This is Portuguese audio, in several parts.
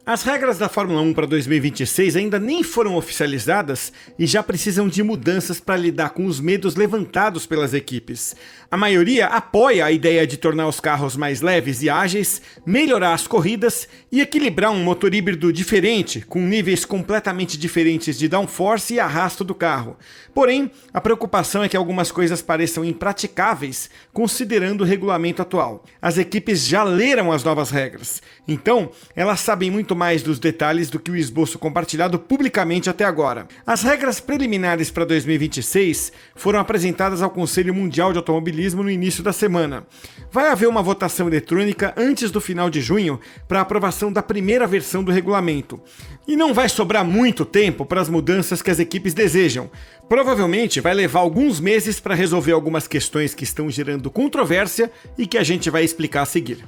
As regras da Fórmula 1 para 2026 ainda nem foram oficializadas e já precisam de mudanças para lidar com os medos levantados pelas equipes. A maioria apoia a ideia de tornar os carros mais leves e ágeis, melhorar as corridas e equilibrar um motor híbrido diferente, com níveis completamente diferentes de downforce e arrasto do carro. Porém, a preocupação é que algumas coisas pareçam impraticáveis, considerando o regulamento atual. As equipes já leram as novas regras, então elas sabem muito mais dos detalhes do que o esboço compartilhado publicamente até agora. As regras preliminares para 2026 foram apresentadas ao Conselho Mundial de Automobilismo no início da semana. Vai haver uma votação eletrônica antes do final de junho para a aprovação da primeira versão do regulamento. E não vai sobrar muito tempo para as mudanças que as equipes desejam. Provavelmente vai levar alguns meses para resolver algumas questões que estão gerando controvérsia e que a gente vai explicar a seguir.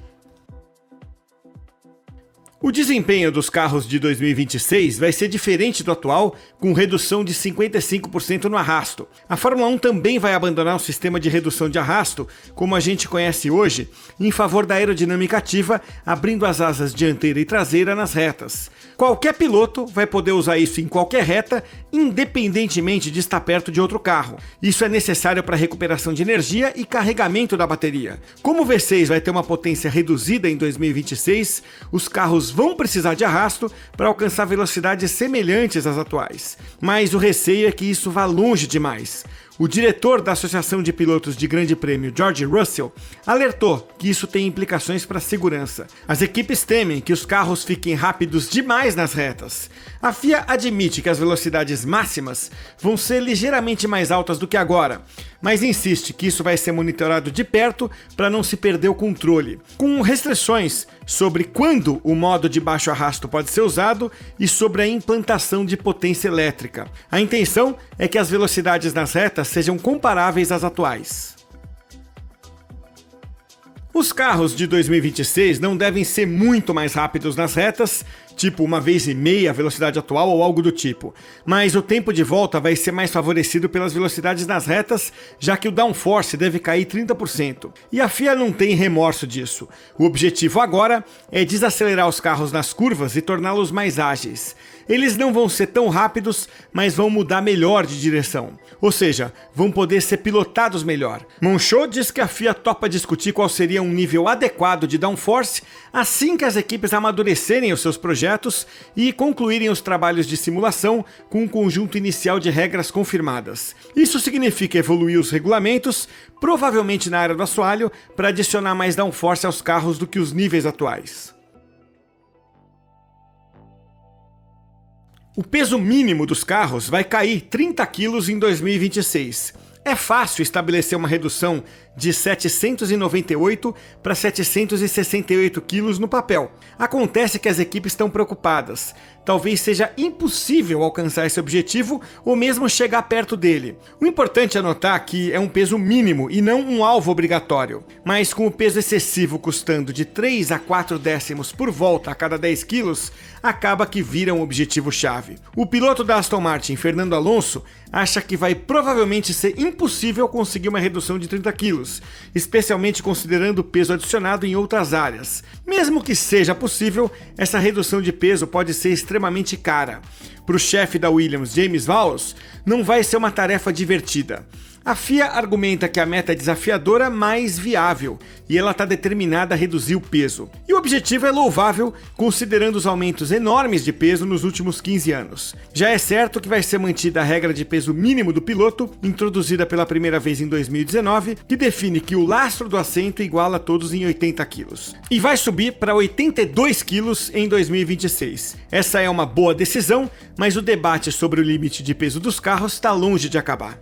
O desempenho dos carros de 2026 vai ser diferente do atual, com redução de 55% no arrasto. A Fórmula 1 também vai abandonar o sistema de redução de arrasto, como a gente conhece hoje, em favor da aerodinâmica ativa, abrindo as asas dianteira e traseira nas retas. Qualquer piloto vai poder usar isso em qualquer reta, independentemente de estar perto de outro carro. Isso é necessário para recuperação de energia e carregamento da bateria. Como o V6 vai ter uma potência reduzida em 2026, os carros vão precisar de arrasto para alcançar velocidades semelhantes às atuais. Mas o receio é que isso vá longe demais. O diretor da Associação de Pilotos de Grande Prêmio, George Russell, alertou que isso tem implicações para a segurança. As equipes temem que os carros fiquem rápidos demais nas retas. A FIA admite que as velocidades máximas vão ser ligeiramente mais altas do que agora, mas insiste que isso vai ser monitorado de perto para não se perder o controle, com restrições sobre quando o modo de baixo arrasto pode ser usado e sobre a implantação de potência elétrica. A intenção é que as velocidades nas retas sejam comparáveis às atuais. Os carros de 2026 não devem ser muito mais rápidos nas retas, tipo 1,5 vezes a velocidade atual ou algo do tipo, mas o tempo de volta vai ser mais favorecido pelas velocidades nas retas, já que o downforce deve cair 30%. E a FIA não tem remorso disso. O objetivo agora é desacelerar os carros nas curvas e torná-los mais ágeis. Eles não vão ser tão rápidos, mas vão mudar melhor de direção. Ou seja, vão poder ser pilotados melhor. Monchot diz que a FIA topa discutir qual seria um nível adequado de downforce assim que as equipes amadurecerem os seus projetos e concluírem os trabalhos de simulação com um conjunto inicial de regras confirmadas. Isso significa evoluir os regulamentos, provavelmente na área do assoalho, para adicionar mais downforce aos carros do que os níveis atuais. O peso mínimo dos carros vai cair 30 kg em 2026. É fácil estabelecer uma redução de 798 para 768 quilos no papel. Acontece que as equipes estão preocupadas. Talvez seja impossível alcançar esse objetivo ou mesmo chegar perto dele. O importante é notar que é um peso mínimo e não um alvo obrigatório. Mas com o peso excessivo custando de 3 a 4 décimos por volta a cada 10 quilos, acaba que vira um objetivo-chave. O piloto da Aston Martin, Fernando Alonso, acha que vai provavelmente ser impossível conseguir uma redução de 30 quilos, especialmente considerando o peso adicionado em outras áreas. Mesmo que seja possível, essa redução de peso pode ser extremamente cara. Para o chefe da Williams, James Vowles, não vai ser uma tarefa divertida. A FIA argumenta que a meta é desafiadora, mas viável, e ela está determinada a reduzir o peso. E o objetivo é louvável, considerando os aumentos enormes de peso nos últimos 15 anos. Já é certo que vai ser mantida a regra de peso mínimo do piloto, introduzida pela primeira vez em 2019, que define que o lastro do assento iguala todos em 80 quilos. E vai subir para 82 quilos em 2026. Essa é uma boa decisão, mas o debate sobre o limite de peso dos carros está longe de acabar.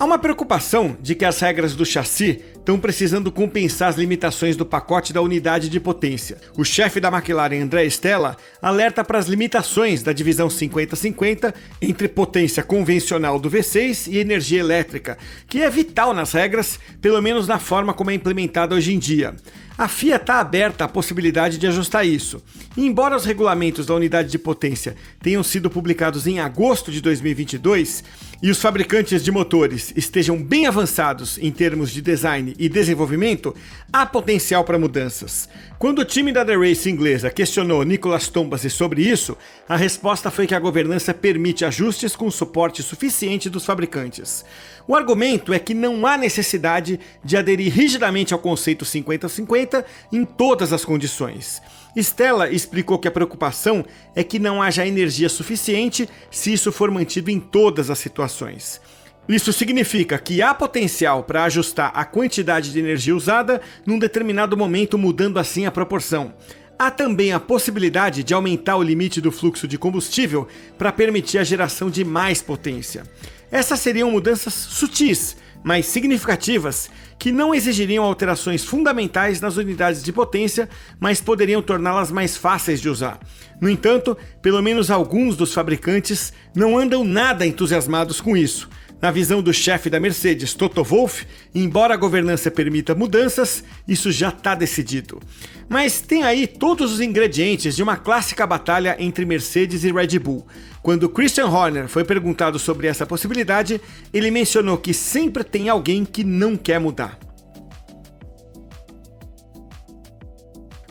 Há uma preocupação de que as regras do chassi estão precisando compensar as limitações do pacote da unidade de potência. O chefe da McLaren, André Stella, alerta para as limitações da divisão 50-50 entre potência convencional do V6 e energia elétrica, que é vital nas regras, pelo menos na forma como é implementada hoje em dia. A FIA está aberta à possibilidade de ajustar isso. E embora os regulamentos da unidade de potência tenham sido publicados em agosto de 2022 e os fabricantes de motores estejam bem avançados em termos de design e desenvolvimento, há potencial para mudanças. Quando o time da The Race inglesa questionou Nicolas Tombasi sobre isso, a resposta foi que a governança permite ajustes com suporte suficiente dos fabricantes. O argumento é que não há necessidade de aderir rigidamente ao conceito 50-50 em todas as condições. Stella explicou que a preocupação é que não haja energia suficiente se isso for mantido em todas as situações. Isso significa que há potencial para ajustar a quantidade de energia usada num determinado momento, mudando assim a proporção. Há também a possibilidade de aumentar o limite do fluxo de combustível para permitir a geração de mais potência. Essas seriam mudanças sutis, mas significativas, que não exigiriam alterações fundamentais nas unidades de potência, mas poderiam torná-las mais fáceis de usar. No entanto, pelo menos alguns dos fabricantes não andam nada entusiasmados com isso. Na visão do chefe da Mercedes, Toto Wolff, embora a governança permita mudanças, isso já está decidido. Mas tem aí todos os ingredientes de uma clássica batalha entre Mercedes e Red Bull. Quando Christian Horner foi perguntado sobre essa possibilidade, ele mencionou que sempre tem alguém que não quer mudar.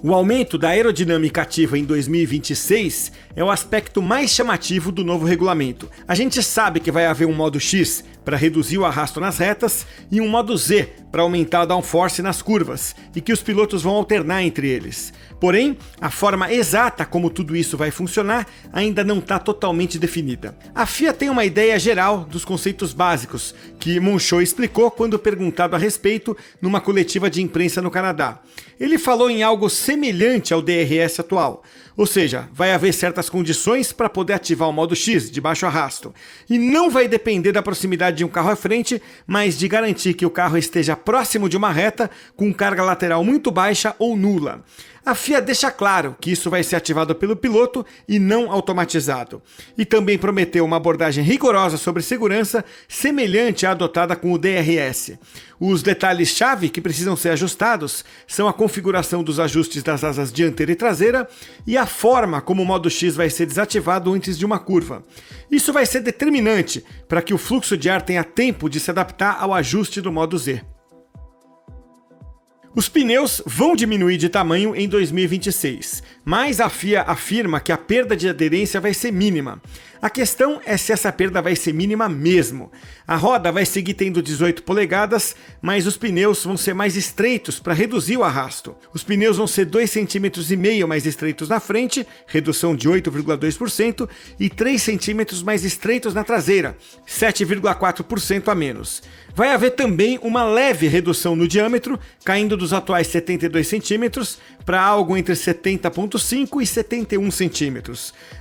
O aumento da aerodinâmica ativa em 2026 é o aspecto mais chamativo do novo regulamento. A gente sabe que vai haver um modo X para reduzir o arrasto nas retas e um modo Z para aumentar a downforce nas curvas, e que os pilotos vão alternar entre eles. Porém, a forma exata como tudo isso vai funcionar ainda não está totalmente definida. A FIA tem uma ideia geral dos conceitos básicos, que Monchot explicou quando perguntado a respeito numa coletiva de imprensa no Canadá. Ele falou em algo semelhante ao DRS atual, ou seja, vai haver certas condições para poder ativar o modo X de baixo arrasto, e não vai depender da proximidade de um carro à frente, mas de garantir que o carro esteja próximo de uma reta com carga lateral muito baixa ou nula. A FIA deixa claro que isso vai ser ativado pelo piloto e não automatizado. E também prometeu uma abordagem rigorosa sobre segurança, semelhante à adotada com o DRS. Os detalhes-chave que precisam ser ajustados são a configuração dos ajustes das asas dianteira e traseira e a forma como o modo X vai ser desativado antes de uma curva. Isso vai ser determinante para que o fluxo de ar tenha tempo de se adaptar ao ajuste do modo Z. Os pneus vão diminuir de tamanho em 2026, mas a FIA afirma que a perda de aderência vai ser mínima. A questão é se essa perda vai ser mínima mesmo. A roda vai seguir tendo 18 polegadas, mas os pneus vão ser mais estreitos para reduzir o arrasto. Os pneus vão ser 2,5 cm mais estreitos na frente, redução de 8,2%, e 3 cm mais estreitos na traseira, 7,4% a menos. Vai haver também uma leve redução no diâmetro, caindo dos atuais 72 cm para algo entre 70,5 e 71 cm.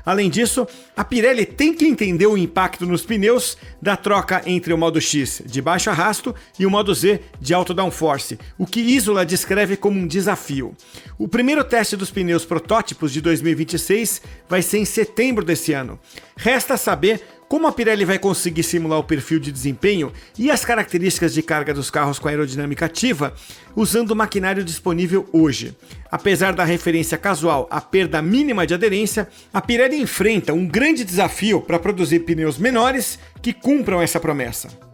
Além disso, a Pirelli tem que entender o impacto nos pneus da troca entre o modo X de baixo arrasto e o modo Z de alto downforce, o que Isola descreve como um desafio. O primeiro teste dos pneus protótipos de 2026 vai ser em setembro desse ano. Resta saber como a Pirelli vai conseguir simular o perfil de desempenho e as características de carga dos carros com aerodinâmica ativa usando o maquinário disponível hoje. Apesar da referência casual à perda mínima de aderência, a Pirelli enfrenta um grande desafio para produzir pneus menores que cumpram essa promessa.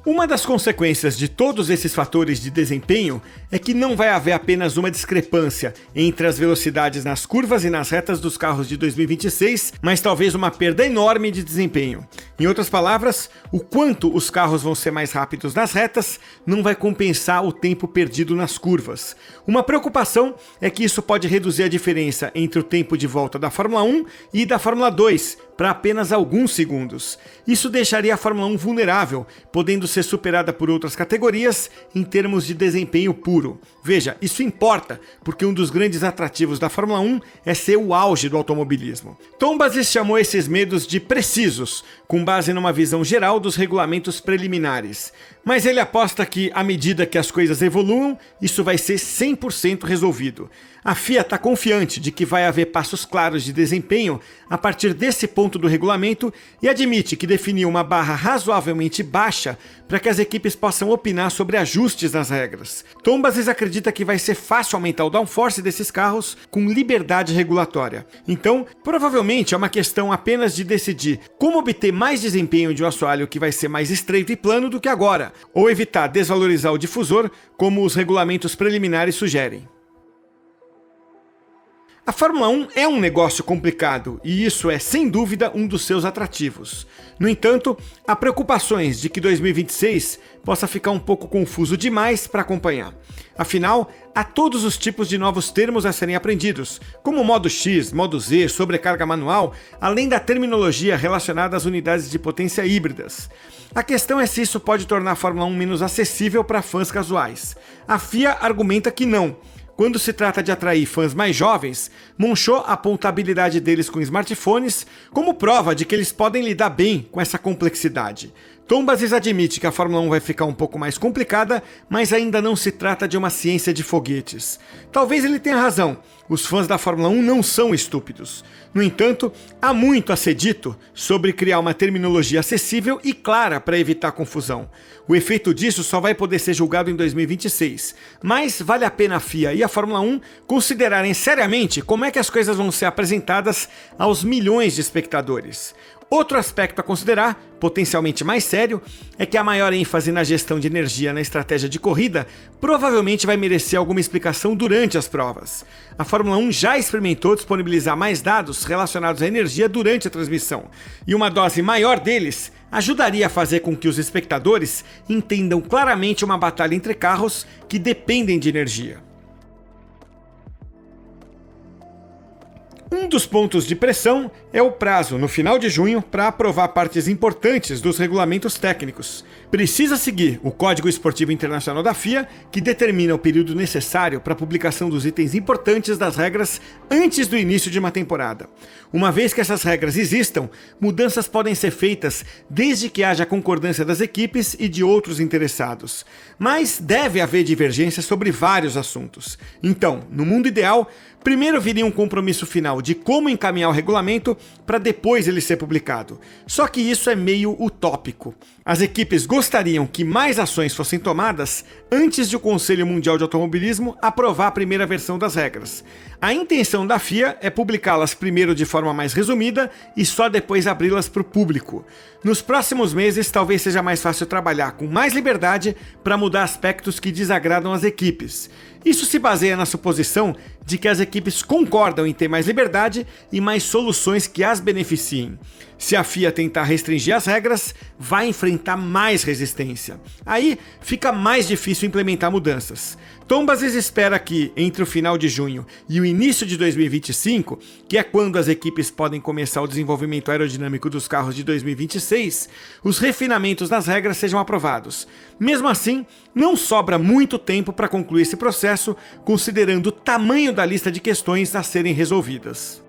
Uma das consequências de todos esses fatores de desempenho é que não vai haver apenas uma discrepância entre as velocidades nas curvas e nas retas dos carros de 2026, mas talvez uma perda enorme de desempenho. Em outras palavras, o quanto os carros vão ser mais rápidos nas retas não vai compensar o tempo perdido nas curvas. Uma preocupação é que isso pode reduzir a diferença entre o tempo de volta da Fórmula 1 e da Fórmula 2 para apenas alguns segundos. Isso deixaria a Fórmula 1 vulnerável, podendo ser superada por outras categorias em termos de desempenho puro. Veja, isso importa, porque um dos grandes atrativos da Fórmula 1 é ser o auge do automobilismo. Tombasi chamou esses medos de precisos, com base numa visão geral dos regulamentos preliminares. Mas ele aposta que, à medida que as coisas evoluam, isso vai ser 100% resolvido. A FIA está confiante de que vai haver passos claros de desempenho a partir desse ponto ponto do regulamento e admite que definiu uma barra razoavelmente baixa para que as equipes possam opinar sobre ajustes nas regras. Tombazes acredita que vai ser fácil aumentar o downforce desses carros com liberdade regulatória. Então, provavelmente é uma questão apenas de decidir como obter mais desempenho de um assoalho que vai ser mais estreito e plano do que agora, ou evitar desvalorizar o difusor, como os regulamentos preliminares sugerem. A Fórmula 1 é um negócio complicado e isso é, sem dúvida, um dos seus atrativos. No entanto, há preocupações de que 2026 possa ficar um pouco confuso demais para acompanhar. Afinal, há todos os tipos de novos termos a serem aprendidos, como modo X, modo Z, sobrecarga manual, além da terminologia relacionada às unidades de potência híbridas. A questão é se isso pode tornar a Fórmula 1 menos acessível para fãs casuais. A FIA argumenta que não. Quando se trata de atrair fãs mais jovens, Monchot aponta a habilidade deles com smartphones como prova de que eles podem lidar bem com essa complexidade. Tombazes admite que a Fórmula 1 vai ficar um pouco mais complicada, mas ainda não se trata de uma ciência de foguetes. Talvez ele tenha razão, os fãs da Fórmula 1 não são estúpidos. No entanto, há muito a ser dito sobre criar uma terminologia acessível e clara para evitar confusão. O efeito disso só vai poder ser julgado em 2026, mas vale a pena a FIA e a Fórmula 1 considerarem seriamente como é que as coisas vão ser apresentadas aos milhões de espectadores. Outro aspecto a considerar, potencialmente mais sério, é que a maior ênfase na gestão de energia na estratégia de corrida provavelmente vai merecer alguma explicação durante as provas. A Fórmula 1 já experimentou disponibilizar mais dados relacionados à energia durante a transmissão, e uma dose maior deles ajudaria a fazer com que os espectadores entendam claramente uma batalha entre carros que dependem de energia. Um dos pontos de pressão é o prazo, no final de junho, para aprovar partes importantes dos regulamentos técnicos. Precisa seguir o Código Esportivo Internacional da FIA, que determina o período necessário para a publicação dos itens importantes das regras antes do início de uma temporada. Uma vez que essas regras existam, mudanças podem ser feitas desde que haja concordância das equipes e de outros interessados. Mas deve haver divergência sobre vários assuntos. Então, no mundo ideal, primeiro viria um compromisso final de como encaminhar o regulamento para depois ele ser publicado. Só que isso é meio utópico. As equipes gostariam que mais ações fossem tomadas antes de o Conselho Mundial de Automobilismo aprovar a primeira versão das regras. A intenção da FIA é publicá-las primeiro de forma mais resumida e só depois abri-las para o público. Nos próximos meses, talvez seja mais fácil trabalhar com mais liberdade para mudar aspectos que desagradam as equipes. Isso se baseia na suposição de que as equipes concordam em ter mais liberdade e mais soluções que as beneficiem. Se a FIA tentar restringir as regras, vai enfrentar mais resistência. Aí fica mais difícil implementar mudanças. Tombazes espera que, entre o final de junho e o início de 2025, que é quando as equipes podem começar o desenvolvimento aerodinâmico dos carros de 2026, os refinamentos das regras sejam aprovados. Mesmo assim, não sobra muito tempo para concluir esse processo, considerando o tamanho da lista de questões a serem resolvidas.